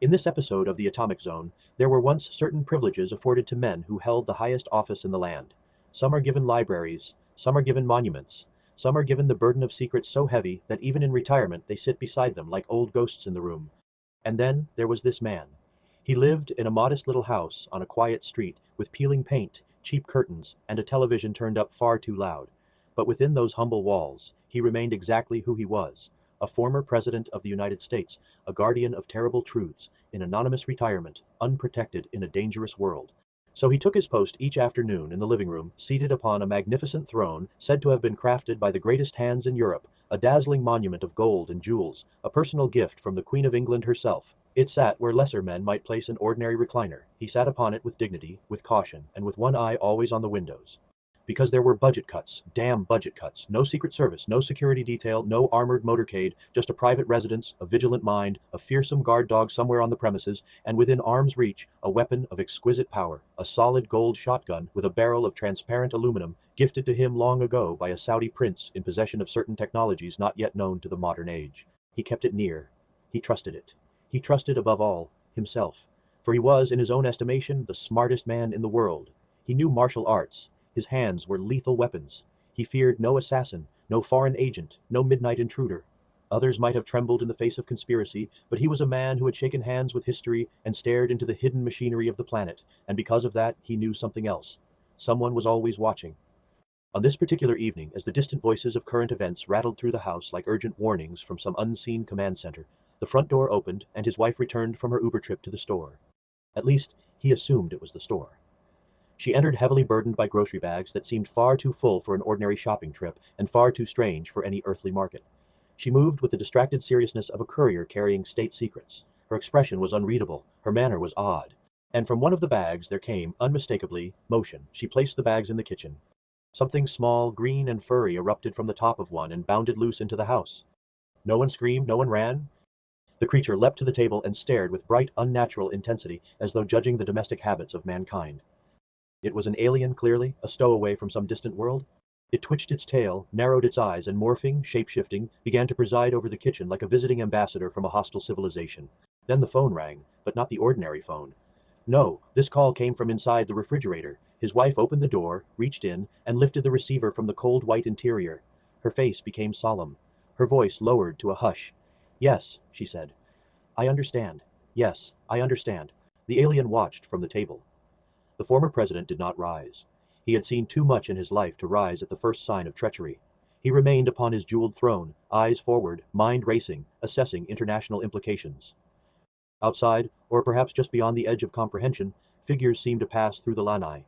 In this episode of the Atomic Zone, there were once certain privileges afforded to men who held the highest office in the land. Some are given libraries, some are given monuments, some are given the burden of secrets so heavy that even in retirement they sit beside them like old ghosts in the room. And then there was this man. He lived in a modest little house on a quiet street with peeling paint, cheap curtains, and a television turned up far too loud. But within those humble walls, he remained exactly who he was, a former president of the United States, a guardian of terrible truths, in anonymous retirement, unprotected in a dangerous world. So he took his post each afternoon in the living room, seated upon a magnificent throne said to have been crafted by the greatest hands in Europe, a dazzling monument of gold and jewels, a personal gift from the Queen of England herself. It sat where lesser men might place an ordinary recliner. He sat upon it with dignity, with caution, and with one eye always on the windows. Because there were budget cuts, damn budget cuts, no Secret Service, no security detail, no armored motorcade, just a private residence, a vigilant mind, a fearsome guard dog somewhere on the premises, and within arm's reach, a weapon of exquisite power, a solid gold shotgun with a barrel of transparent aluminum, gifted to him long ago by a Saudi prince in possession of certain technologies not yet known to the modern age. He kept it near. He trusted it. He trusted above all, himself. For he was, in his own estimation, the smartest man in the world. He knew martial arts. His hands were lethal weapons. He feared no assassin, no foreign agent, no midnight intruder. Others might have trembled in the face of conspiracy, but he was a man who had shaken hands with history and stared into the hidden machinery of the planet, and because of that he knew something else. Someone was always watching. On this particular evening, as the distant voices of current events rattled through the house like urgent warnings from some unseen command center, the front door opened and his wife returned from her Uber trip to the store. At least, he assumed it was the store. She entered heavily burdened by grocery bags that seemed far too full for an ordinary shopping trip and far too strange for any earthly market. She moved with the distracted seriousness of a courier carrying state secrets. Her expression was unreadable, her manner was odd. And from one of the bags there came, unmistakably, motion. She placed the bags in the kitchen. Something small, green, and furry erupted from the top of one and bounded loose into the house. No one screamed, no one ran. The creature leapt to the table and stared with bright, unnatural intensity, as though judging the domestic habits of mankind. It was an alien, clearly, a stowaway from some distant world. It twitched its tail, narrowed its eyes, and morphing, shape-shifting, began to preside over the kitchen like a visiting ambassador from a hostile civilization. Then the phone rang, but not the ordinary phone. No, this call came from inside the refrigerator. His wife opened the door, reached in, and lifted the receiver from the cold white interior. Her face became solemn. Her voice lowered to a hush. "Yes," she said. "I understand. Yes, I understand." The alien watched from the table. The former president did not rise. He had seen too much in his life to rise at the first sign of treachery. He remained upon his jeweled throne, eyes forward, mind racing, assessing international implications. Outside, or perhaps just beyond the edge of comprehension, figures seemed to pass through the lanai.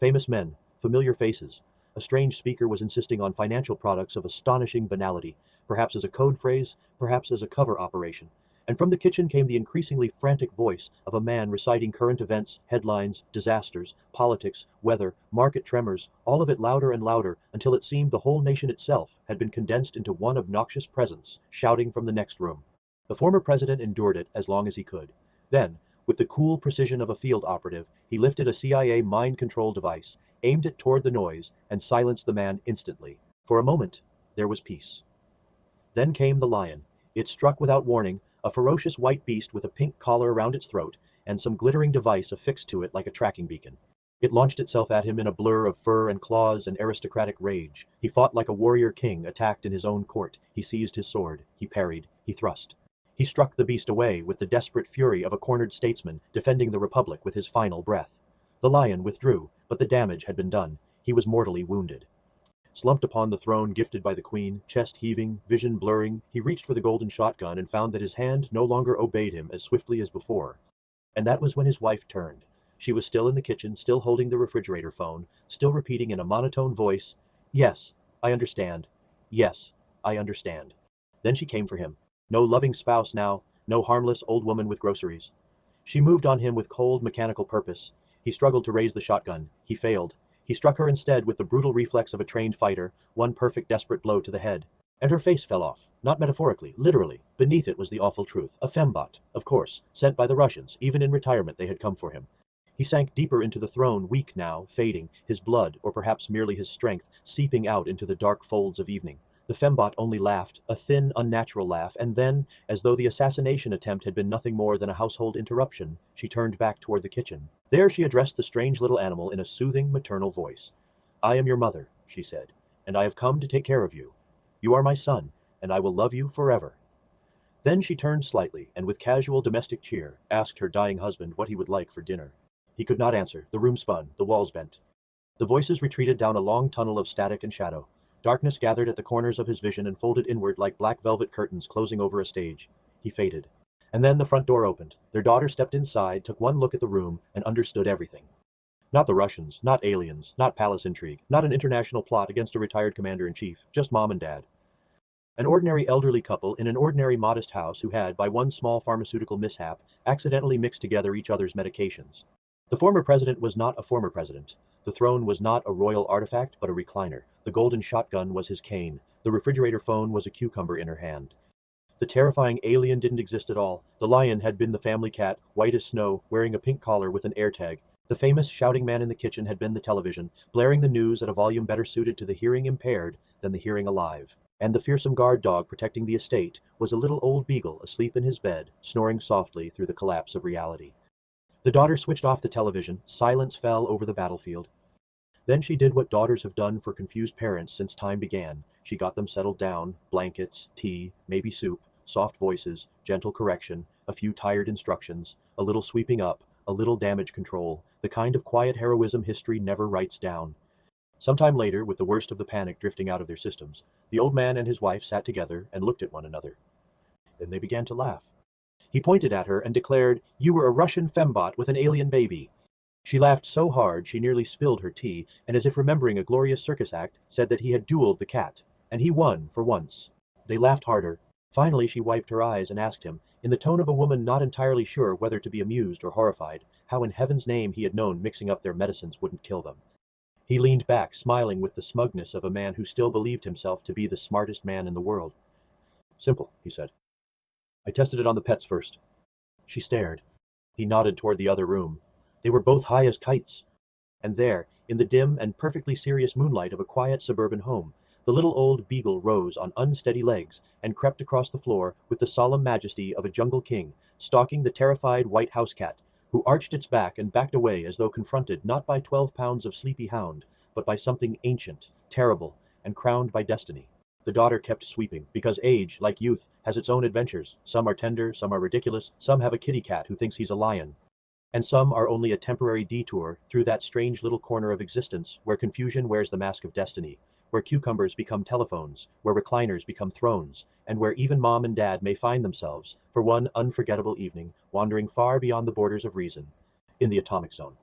Famous men, familiar faces. A strange speaker was insisting on financial products of astonishing banality, perhaps as a code phrase, perhaps as a cover operation. And from the kitchen came the increasingly frantic voice of a man reciting current events, headlines, disasters, politics, weather, market tremors, all of it louder and louder until it seemed the whole nation itself had been condensed into one obnoxious presence, shouting from the next room. The former president endured it as long as he could. Then, with the cool precision of a field operative, he lifted a CIA mind control device, aimed it toward the noise, and silenced the man instantly. For a moment, there was peace. Then came the lion. It struck without warning, a ferocious white beast with a pink collar around its throat, and some glittering device affixed to it like a tracking beacon. It launched itself at him in a blur of fur and claws and aristocratic rage. He fought like a warrior king attacked in his own court. He seized his sword. He parried. He thrust. He struck the beast away with the desperate fury of a cornered statesman defending the republic with his final breath. The lion withdrew, but the damage had been done. He was mortally wounded. Slumped upon the throne gifted by the queen, chest heaving, vision blurring, he reached for the golden shotgun and found that his hand no longer obeyed him as swiftly as before. And that was when his wife turned. She was still in the kitchen, still holding the refrigerator phone, still repeating in a monotone voice, "Yes, I understand. Yes, I understand." Then she came for him. No loving spouse now, no harmless old woman with groceries. She moved on him with cold, mechanical purpose. He struggled to raise the shotgun. He failed. He struck her instead with the brutal reflex of a trained fighter, one perfect desperate blow to the head. And her face fell off, not metaphorically, literally. Beneath it was the awful truth. A fembot, of course, sent by the Russians. Even in retirement they had come for him. He sank deeper into the throne, weak now, fading, his blood, or perhaps merely his strength, seeping out into the dark folds of evening. The fembot only laughed, a thin, unnatural laugh, and then, as though the assassination attempt had been nothing more than a household interruption, she turned back toward the kitchen. There she addressed the strange little animal in a soothing, maternal voice. "I am your mother," she said, "and I have come to take care of you. You are my son, and I will love you forever." Then she turned slightly, and with casual domestic cheer, asked her dying husband what he would like for dinner. He could not answer. The room spun, the walls bent. The voices retreated down a long tunnel of static and shadow. Darkness gathered at the corners of his vision and folded inward like black velvet curtains closing over a stage. He faded. And then the front door opened. Their daughter stepped inside, took one look at the room, and understood everything. Not the Russians, not aliens, not palace intrigue, not an international plot against a retired commander-in-chief, just mom and dad. An ordinary elderly couple in an ordinary modest house who had, by one small pharmaceutical mishap, accidentally mixed together each other's medications. The former president was not a former president. The throne was not a royal artifact, but a recliner. The golden shotgun was his cane. The refrigerator phone was a cucumber in her hand. The terrifying alien didn't exist at all. The lion had been the family cat, white as snow, wearing a pink collar with an AirTag. The famous shouting man in the kitchen had been the television, blaring the news at a volume better suited to the hearing impaired than the hearing alive. And the fearsome guard dog protecting the estate was a little old beagle asleep in his bed, snoring softly through the collapse of reality. The daughter switched off the television. Silence fell over the battlefield. Then she did what daughters have done for confused parents since time began. She got them settled down, blankets, tea, maybe soup, soft voices, gentle correction, a few tired instructions, a little sweeping up, a little damage control, the kind of quiet heroism history never writes down. Sometime later, with the worst of the panic drifting out of their systems, the old man and his wife sat together and looked at one another. Then they began to laugh. He pointed at her and declared, "You were a Russian fembot with an alien baby." She laughed so hard she nearly spilled her tea, and as if remembering a glorious circus act, said that he had dueled the cat, and he won for once. They laughed harder. Finally she wiped her eyes and asked him, in the tone of a woman not entirely sure whether to be amused or horrified, how in heaven's name he had known mixing up their medicines wouldn't kill them. He leaned back, smiling with the smugness of a man who still believed himself to be the smartest man in the world. "Simple," he said. "I tested it on the pets first." She stared. He nodded toward the other room. They were both high as kites. And there, in the dim and perfectly serious moonlight of a quiet suburban home, the little old beagle rose on unsteady legs and crept across the floor with the solemn majesty of a jungle king, stalking the terrified white house cat, who arched its back and backed away as though confronted not by 12 pounds of sleepy hound, but by something ancient, terrible, and crowned by destiny. The daughter kept sweeping, because age, like youth, has its own adventures. Some are tender, some are ridiculous, some have a kitty cat who thinks he's a lion. And some are only a temporary detour through that strange little corner of existence where confusion wears the mask of destiny, where cucumbers become telephones, where recliners become thrones, and where even mom and dad may find themselves, for one unforgettable evening, wandering far beyond the borders of reason, in the atomic zone.